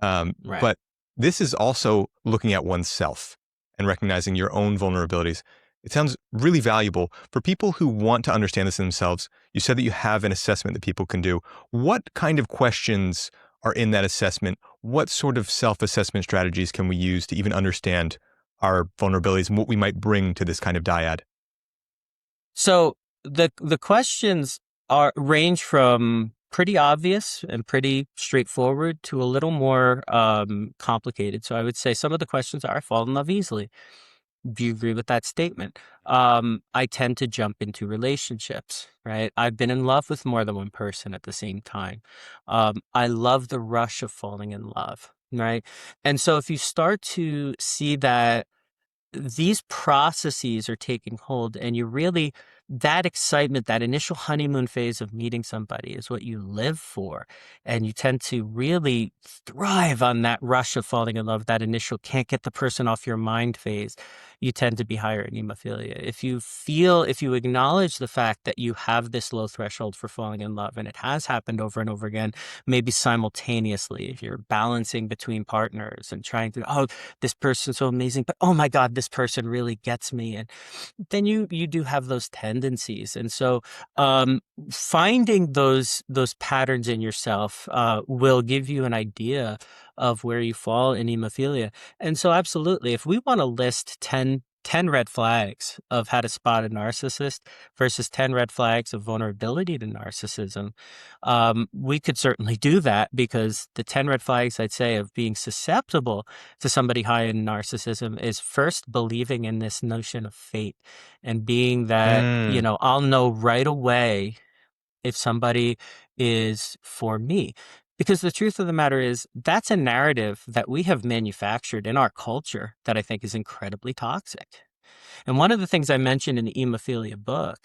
Right. But this is also looking at oneself and recognizing your own vulnerabilities. It sounds really valuable for people who want to understand this themselves. You said that you have an assessment that people can do. What kind of questions are in that assessment? What sort of self-assessment strategies can we use to even understand our vulnerabilities and what we might bring to this kind of dyad? So the questions are range from pretty obvious and pretty straightforward to a little more complicated. So I would say some of the questions are: I fall in love easily. Do you agree with that statement? I tend to jump into relationships, right? I've been in love with more than one person at the same time. I love the rush of falling in love, right? And so if you start to see that these processes are taking hold and you really that excitement, that initial honeymoon phase of meeting somebody is what you live for, and you tend to really thrive on that rush of falling in love, that initial can't get the person off your mind phase. You tend to be higher in hemophilia. If you acknowledge the fact that you have this low threshold for falling in love and it has happened over and over again, maybe simultaneously, if you're balancing between partners and trying to, oh, this person's so amazing, but oh my God, this person really gets me. And then you do have those tendencies. And so finding those patterns in yourself will give you an idea of where you fall in hemophilia. And so absolutely, if we want to list 10 red flags of how to spot a narcissist versus 10 red flags of vulnerability to narcissism, we could certainly do that, because the 10 red flags, I'd say, of being susceptible to somebody high in narcissism is first believing in this notion of fate and being that, Mm. I'll know right away if somebody is for me. Because the truth of the matter is, that's a narrative that we have manufactured in our culture that I think is incredibly toxic. And one of the things I mentioned in the Emophilia book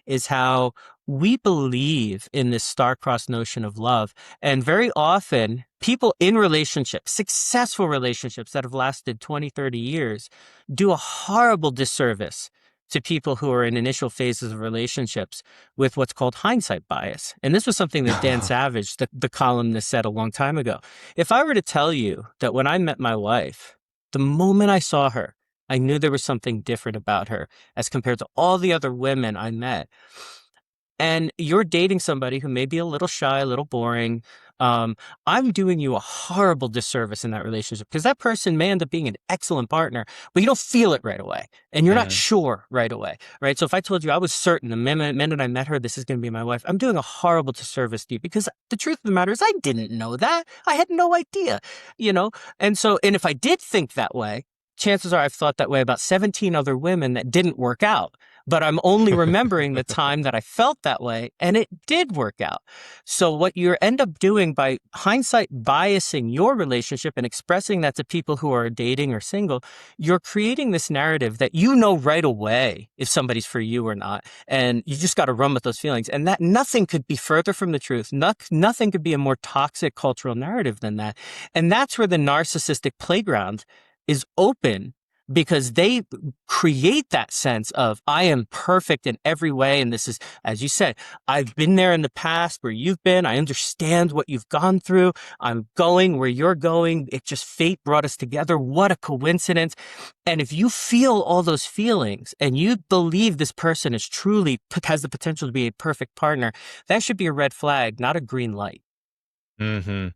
is how we believe in this star-crossed notion of love. And very often, people in relationships, successful relationships that have lasted 20, 30 years, do a horrible disservice to people who are in initial phases of relationships with what's called hindsight bias. And this was something that Dan Savage, the columnist, said a long time ago. If I were to tell you that when I met my wife, the moment I saw her, I knew there was something different about her as compared to all the other women I met. And you're dating somebody who may be a little shy, a little boring. I'm doing you a horrible disservice in that relationship, because that person may end up being an excellent partner, but you don't feel it right away. And you're not Mm. sure right away, right? So if I told you I was certain the minute I met her, this is going to be my wife, I'm doing a horrible disservice to you, because the truth of the matter is I didn't know that. I had no idea, you know? And so, and if I did think that way, chances are I've thought that way about 17 other women that didn't work out. But I'm only remembering the time that I felt that way, and it did work out. So what you end up doing by hindsight biasing your relationship and expressing that to people who are dating or single, you're creating this narrative that you know right away if somebody's for you or not. And you just got to run with those feelings. And that nothing could be further from the truth. Nothing could be a more toxic cultural narrative than that. And that's where the narcissistic playground is open because they create that sense of I am perfect in every way. And this is, as you said, I've been there in the past where you've been. I understand what you've gone through. I'm going where you're going. It just fate brought us together. What a coincidence. And if you feel all those feelings and you believe this person is truly has the potential to be a perfect partner, that should be a red flag, not a green light. Hmm.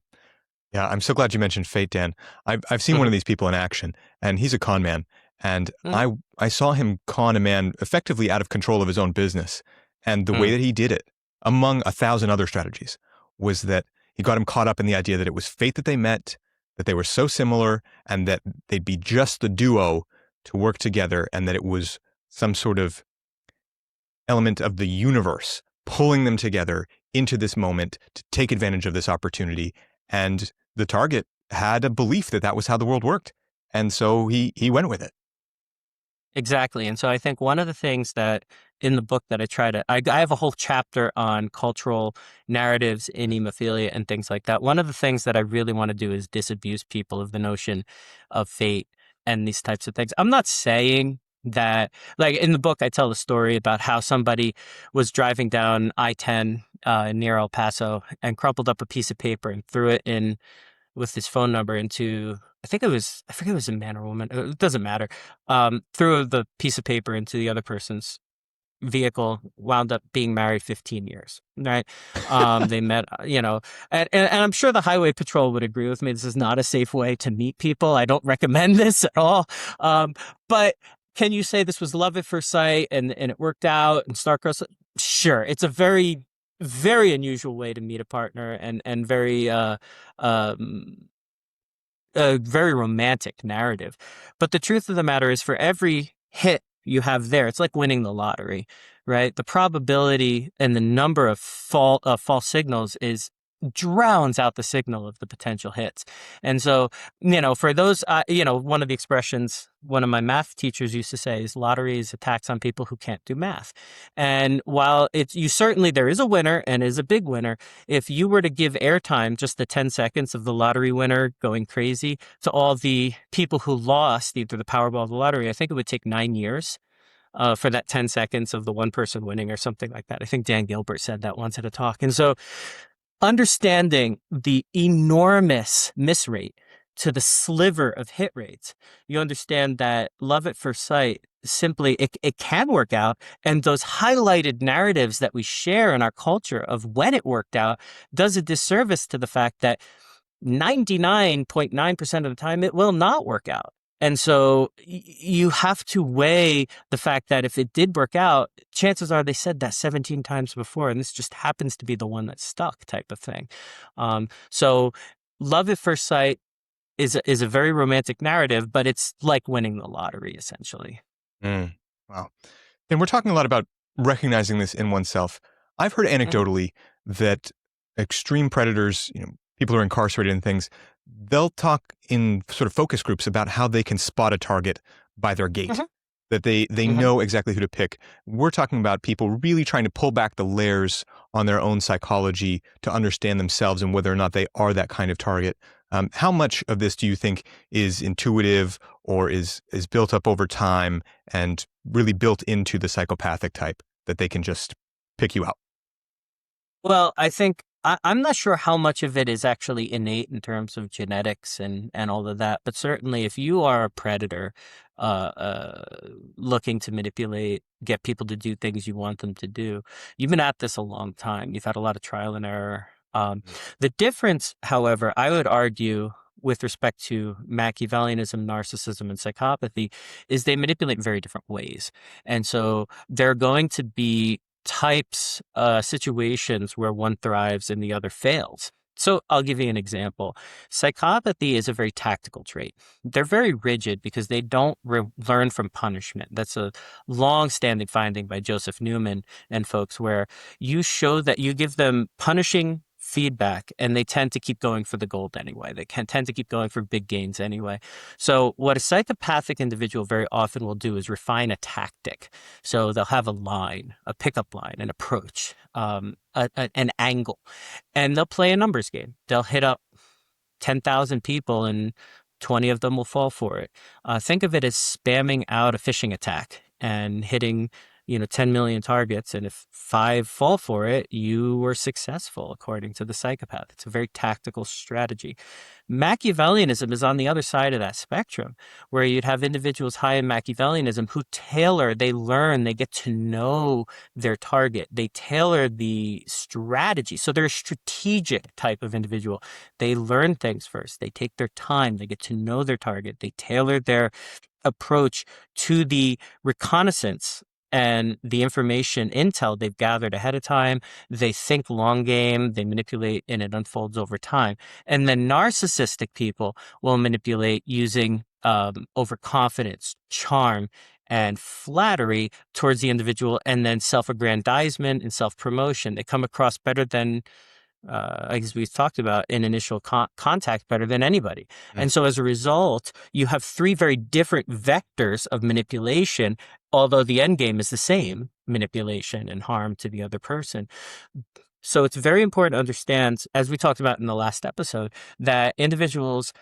Yeah, I'm so glad you mentioned fate, Dan. I've seen one Hmm. of these people in action, and he's a con man. And Hmm. I saw him con a man effectively out of control of his own business. And the way Hmm. that he did it, among 1,000 other strategies, was that he got him caught up in the idea that it was fate that they met, that they were so similar, and that they'd be just the duo to work together, and that it was some sort of element of the universe pulling them together into this moment to take advantage of this opportunity. And the target had a belief that that was how the world worked. And so he went with it. Exactly. And so I think one of the things that in the book that I have a whole chapter on cultural narratives in hemophilia and things like that. One of the things that I really want to do is disabuse people of the notion of fate and these types of things. I'm not saying that, like in the book, I tell the story about how somebody was driving down I-10 near El Paso and crumpled up a piece of paper and threw it in with his phone number into, I forget it was a man or woman. It doesn't matter. Threw the piece of paper into the other person's vehicle, wound up being married 15 years, right? They met, and I'm sure the highway patrol would agree with me. This is not a safe way to meet people. I don't recommend this at all. Um, but can you say this was love at first sight and it worked out and star-crossed? Sure. It's a very, very unusual way to meet a partner and very, um, a very romantic narrative. But the truth of the matter is, for every hit you have there, it's like winning the lottery, right? The probability and the number of false signals is drowns out the signal of the potential hits. And so, for those, one of the expressions one of my math teachers used to say is lottery is a tax on people who can't do math. And while there is a winner and is a big winner, if you were to give airtime, just the 10 seconds of the lottery winner going crazy, to all the people who lost either the Powerball or the lottery, I think it would take 9 years for that 10 seconds of the one person winning or something like that. I think Dan Gilbert said that once at a talk. And so understanding the enormous miss rate to the sliver of hit rates, you understand that love at first sight simply it can work out. And those highlighted narratives that we share in our culture of when it worked out does a disservice to the fact that 99.9% of the time it will not work out. And so you have to weigh the fact that if it did work out, chances are they said that 17 times before, and this just happens to be the one that stuck type of thing. So love at first sight is a very romantic narrative, but it's like winning the lottery, essentially. Mm, wow. And we're talking a lot about recognizing this in oneself. I've heard Hmm. anecdotally that extreme predators, people who are incarcerated and things, they'll talk in sort of focus groups about how they can spot a target by their gait, Hmm. that they Hmm. know exactly who to pick. We're talking about people really trying to pull back the layers on their own psychology to understand themselves and whether or not they are that kind of target. How much of this do you think is intuitive or is built up over time and really built into the psychopathic type that they can just pick you out? Well, I think I'm not sure how much of it is actually innate in terms of genetics and all of that, but certainly if you are a predator, uh, uh, looking to manipulate, get people to do things you want them to do, you've been at this a long time. You've had a lot of trial and error. The difference, however, I would argue with respect to Machiavellianism, narcissism, and psychopathy, is they manipulate in very different ways. And so there are going to be situations where one thrives and the other fails. So I'll give you an example. Psychopathy is a very tactical trait. They're very rigid because they don't learn from punishment. That's a long-standing finding by Joseph Newman and folks, where you show that you give them punishing feedback and they tend to keep going for the gold anyway. They can tend to keep going for big gains anyway. So what a psychopathic individual very often will do is refine a tactic. So they'll have a line, a pickup line, an approach, an angle, and they'll play a numbers game. They'll hit up 10,000 people in 20 of them will fall for it. Think of it as spamming out a phishing attack and hitting 10 million targets. And if 5 fall for it, you were successful, according to the psychopath. It's a very tactical strategy. Machiavellianism is on the other side of that spectrum, where you'd have individuals high in Machiavellianism who they learn, they get to know their target. They tailor the strategy. So they're a strategic type of individual. They learn things first. They take their time. They get to know their target. They tailor their approach to the reconnaissance and the information intel they've gathered ahead of time. They think long game, they manipulate, and it unfolds over time. And then narcissistic people will manipulate using overconfidence, charm, and flattery towards the individual, and then self-aggrandizement and self-promotion. They come across better than as we've talked about in initial contact, better than anybody. And so as a result, you have 3 very different vectors of manipulation, although the end game is the same: manipulation and harm to the other person. So it's very important to understand, as we talked about in the last episode, that individuals,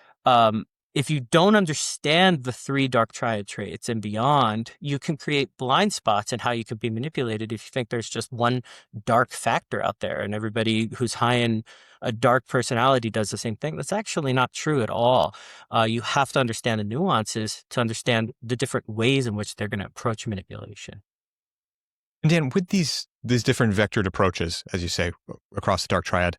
if you don't understand the 3 dark triad traits and beyond, you can create blind spots in how you could be manipulated if you think there's just one dark factor out there and everybody who's high in a dark personality does the same thing. That's actually not true at all. You have to understand the nuances to understand the different ways in which they're going to approach manipulation. And Dan, with these different vectored approaches, as you say, across the dark triad,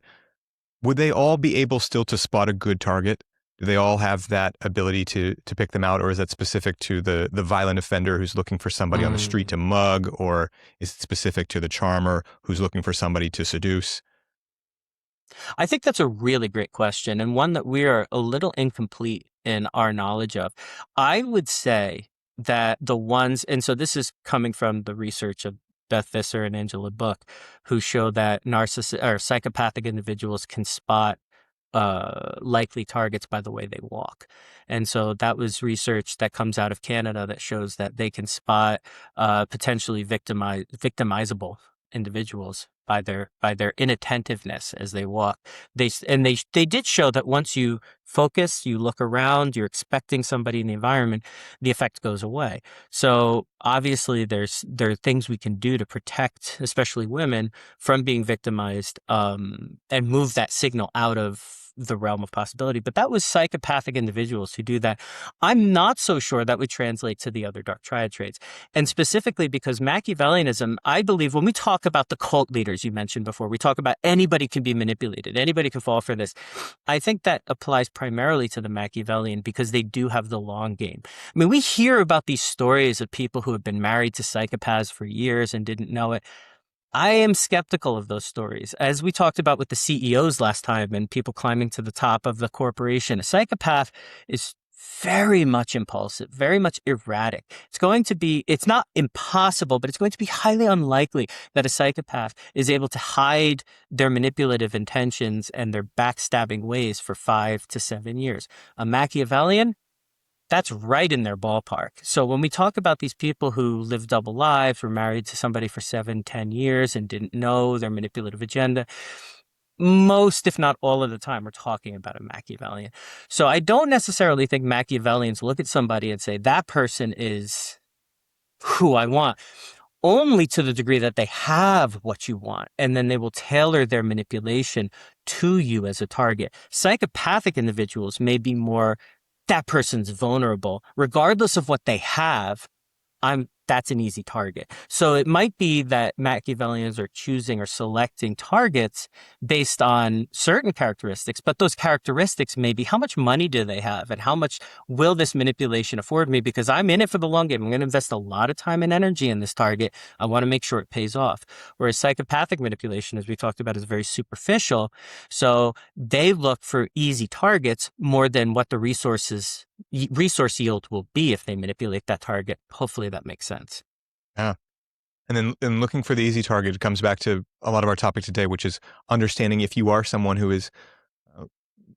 would they all be able still to spot a good target? Do they all have that ability to pick them out, or is that specific to the violent offender who's looking for somebody on the street to mug, or is it specific to the charmer who's looking for somebody to seduce? I think that's a really great question, and one that we are a little incomplete in our knowledge of. I would say that the ones, and so this is coming from the research of Beth Visser and Angela Book, who show that psychopathic individuals can spot likely targets by the way they walk. And so that was research that comes out of Canada that shows that they can spot potentially victimizable individuals by their inattentiveness as they walk. They did show that once you focus, you look around, you're expecting somebody in the environment, the effect goes away. So obviously there are things we can do to protect, especially women, from being victimized, and move that signal out of the realm of possibility. But that was psychopathic individuals who do that. I'm not so sure that would translate to the other dark triad traits. And specifically because Machiavellianism, I believe when we talk about the cult leaders you mentioned before, we talk about anybody can be manipulated, anybody can fall for this. I think that applies primarily to the Machiavellian because they do have the long game. I mean, we hear about these stories of people who have been married to psychopaths for years and didn't know it. I am skeptical of those stories. As we talked about with the CEOs last time and people climbing to the top of the corporation, a psychopath is very much impulsive, very much erratic. It's not impossible, but it's going to be highly unlikely that a psychopath is able to hide their manipulative intentions and their backstabbing ways for 5 to 7 years. A Machiavellian, that's right in their ballpark. So when we talk about these people who live double lives, were married to somebody for 7, 10 years and didn't know their manipulative agenda, most, if not all of the time, we're talking about a Machiavellian. So I don't necessarily think Machiavellians look at somebody and say, that person is who I want, only to the degree that they have what you want, and then they will tailor their manipulation to you as a target. Psychopathic individuals may be more, that person's vulnerable. Regardless of what they have, that's an easy target. So it might be that Machiavellians are choosing or selecting targets based on certain characteristics, but those characteristics may be how much money do they have and how much will this manipulation afford me, because I'm in it for the long game. I'm going to invest a lot of time and energy in this target. I want to make sure it pays off. Whereas psychopathic manipulation, as we talked about, is very superficial. So they look for easy targets more than what the resource yield will be if they manipulate that target. Hopefully that makes sense. Yeah. And then looking for the easy target, it comes back to a lot of our topic today, which is understanding if you are someone who is,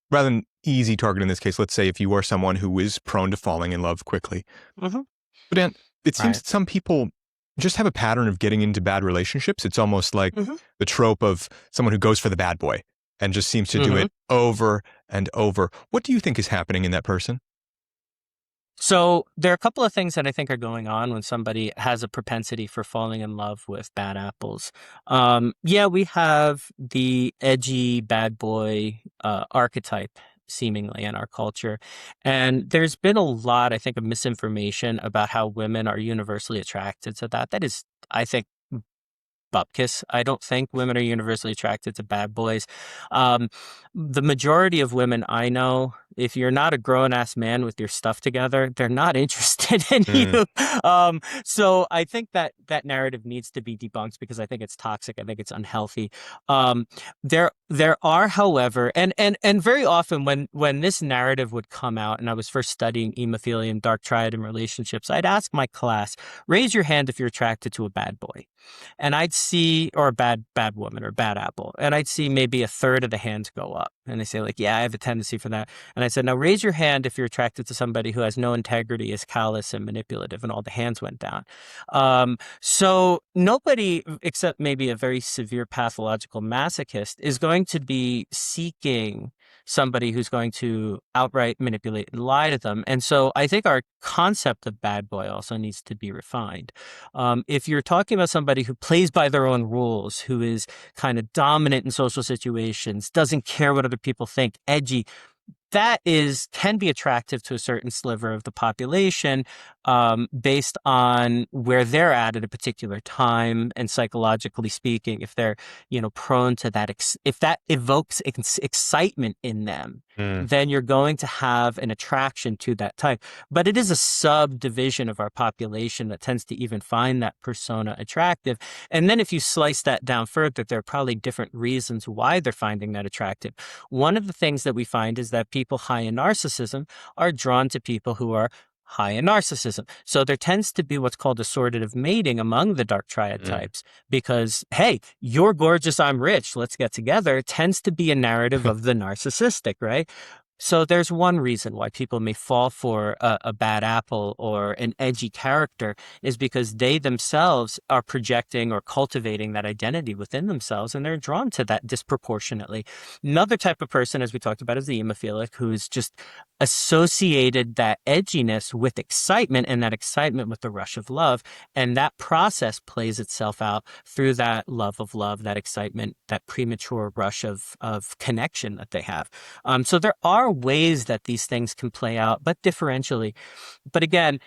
rather than easy target in this case, let's say if you are someone who is prone to falling in love quickly. Mm-hmm. But Dan, it seems that some people just have a pattern of getting into bad relationships. It's almost like the trope of someone who goes for the bad boy and just seems to do it over and over. What do you think is happening in that person? So there are a couple of things that I think are going on when somebody has a propensity for falling in love with bad apples. Yeah, we have the edgy bad boy archetype seemingly in our culture. And there's been a lot, I think, of misinformation about how women are universally attracted to that. That is, I think, bupkis. I don't think women are universally attracted to bad boys. Um, the majority of women I know, if you're not a grown ass man with your stuff together, they're not interested in Mm. you. So I think that that narrative needs to be debunked because I think it's toxic. I think it's unhealthy. There are, however, and very often when this narrative would come out, and I was first studying Emophilia and Dark Triad in relationships, I'd ask my class, raise your hand if you're attracted to a bad boy. And I'd see, or a bad woman or bad apple, and I'd see maybe a third of the hands go up. And they say, like, yeah, I have a tendency for that. And I said, now raise your hand if you're attracted to somebody who has no integrity, is callous and manipulative. And all the hands went down. So nobody, except maybe a very severe pathological masochist, is going to be seeking somebody who's going to outright manipulate and lie to them. And so I think our concept of bad boy also needs to be refined. If you're talking about somebody who plays by their own rules, who is kind of dominant in social situations, doesn't care what other people think, edgy, that is can be attractive to a certain sliver of the population, based on where they're at a particular time, and psychologically speaking, if they're prone to that, if that evokes excitement in them, Mm. then you're going to have an attraction to that type. But it is a subdivision of our population that tends to even find that persona attractive. And then if you slice that down further, there are probably different reasons why they're finding that attractive. One of the things that we find is that people high in narcissism are drawn to people who are high in narcissism. So there tends to be what's called assortative mating among the dark triad Mm. types because, hey, you're gorgeous, I'm rich, let's get together, tends to be a narrative of the narcissistic, right? So there's one reason why people may fall for a bad apple or an edgy character is because they themselves are projecting or cultivating that identity within themselves, and they're drawn to that disproportionately. Another type of person, as we talked about, is the hemophilic, who's just associated that edginess with excitement and that excitement with the rush of love. And that process plays itself out through that love of love, that excitement, that premature rush of connection that they have. So there are ways that these things can play out, but differentially. But again,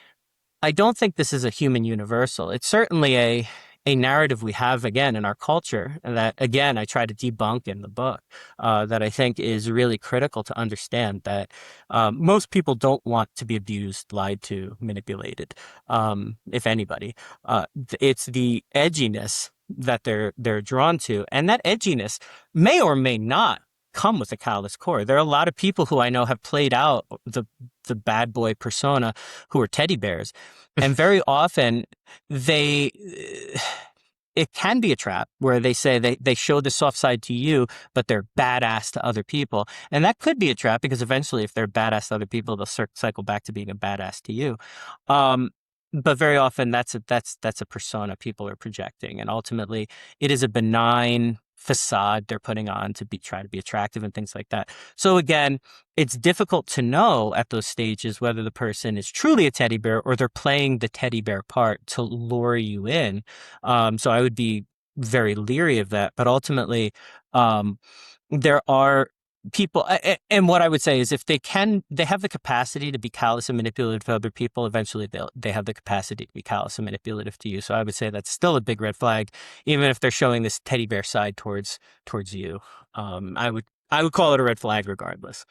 I don't think this is a human universal. It's certainly a narrative we have again in our culture that again I try to debunk in the book, that I think is really critical to understand that most people don't want to be abused, lied to, manipulated. If anybody, it's the edginess that they're drawn to, and that edginess may or may not come with a callous core. There are a lot of people who I know have played out the bad boy persona who are teddy bears, and very often they it can be a trap where they say they show the soft side to you, but they're badass to other people. And that could be a trap because eventually if they're badass to other people, they'll cycle back to being a badass to you. Um, but very often that's a persona people are projecting. And ultimately it is a benign facade they're putting on to try to be attractive and things like that. So again, it's difficult to know at those stages whether the person is truly a teddy bear or they're playing the teddy bear part to lure you in. So I would be very leery of that. But ultimately, um, there are people, and what I would say is if they have the capacity to be callous and manipulative to other people, eventually they have the capacity to be callous and manipulative to you. So I would say that's still a big red flag, even if they're showing this teddy bear side towards you. I would call it a red flag regardless.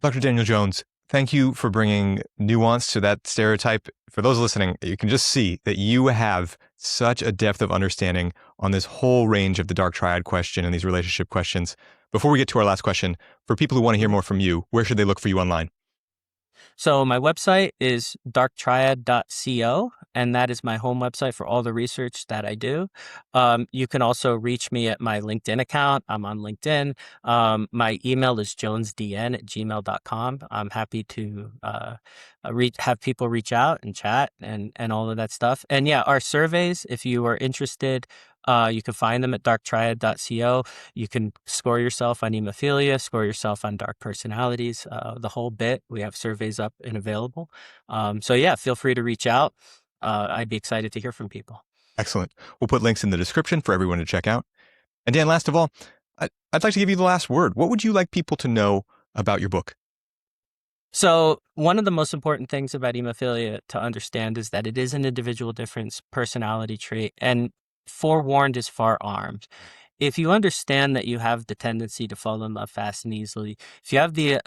Dr. Daniel Jones, thank you for bringing nuance to that stereotype. For those listening, you can just see that you have such a depth of understanding on this whole range of the dark triad question and these relationship questions. Before we get to our last question, for people who want to hear more from you, where should they look for you online? So my website is darktriad.co, and that is my home website for all the research that I do. You can also reach me at my LinkedIn account. I'm on LinkedIn. My email is jonesdn@gmail.com. I'm happy to have people reach out and chat and all of that stuff. And yeah, our surveys, if you are interested, You can find them at darktriad.co. You can score yourself on Emophilia, score yourself on dark personalities, the whole bit. We have surveys up and available. So yeah, feel free to reach out. I'd be excited to hear from people. Excellent. We'll put links in the description for everyone to check out. And Dan, last of all, I'd like to give you the last word. What would you like people to know about your book? So one of the most important things about hemophilia to understand is that it is an individual difference personality trait, and forewarned is forearmed. If you understand that you have the tendency to fall in love fast and easily, if you have the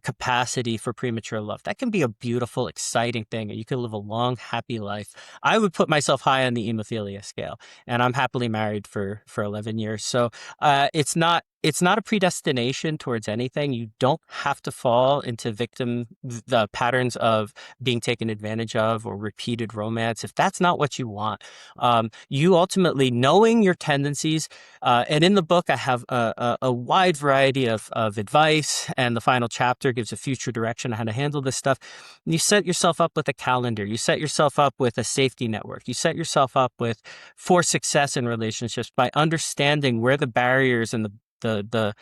capacity for premature love, that can be a beautiful, exciting thing, and you can live a long, happy life. I would put myself high on the hemophilia scale, and I'm happily married for 11 years. So it's not a predestination towards anything. You don't have to fall into the patterns of being taken advantage of or repeated romance. If that's not what you want, you ultimately, knowing your tendencies, and in the book, I have a wide variety of advice, and the final chapter gives a future direction on how to handle this stuff. You set yourself up with a calendar. You set yourself up with a safety network. You set yourself up for success in relationships by understanding where the barriers and the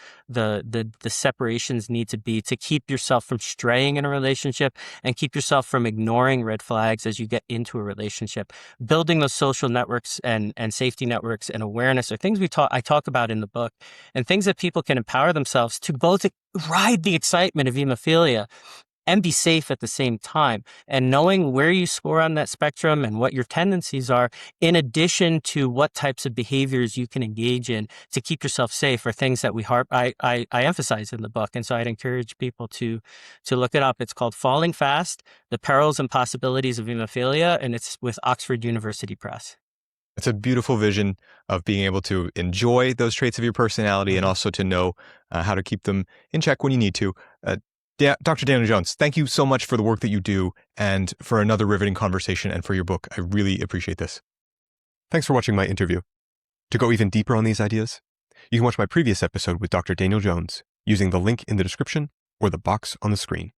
separations need to be to keep yourself from straying in a relationship and keep yourself from ignoring red flags as you get into a relationship. Building those social networks and safety networks and awareness are things I talk about in the book, and things that people can empower themselves to both ride the excitement of hemophilia and be safe at the same time. And knowing where you score on that spectrum and what your tendencies are, in addition to what types of behaviors you can engage in to keep yourself safe, are things that I emphasize in the book. And so I'd encourage people to look it up. It's called Falling Fast: The Perils and Possibilities of Hemophilia, and it's with Oxford University Press. It's a beautiful vision of being able to enjoy those traits of your personality and also to know how to keep them in check when you need to. Dr. Daniel Jones, thank you so much for the work that you do and for another riveting conversation and for your book. I really appreciate this. Thanks for watching my interview. To go even deeper on these ideas, you can watch my previous episode with Dr. Daniel Jones using the link in the description or the box on the screen.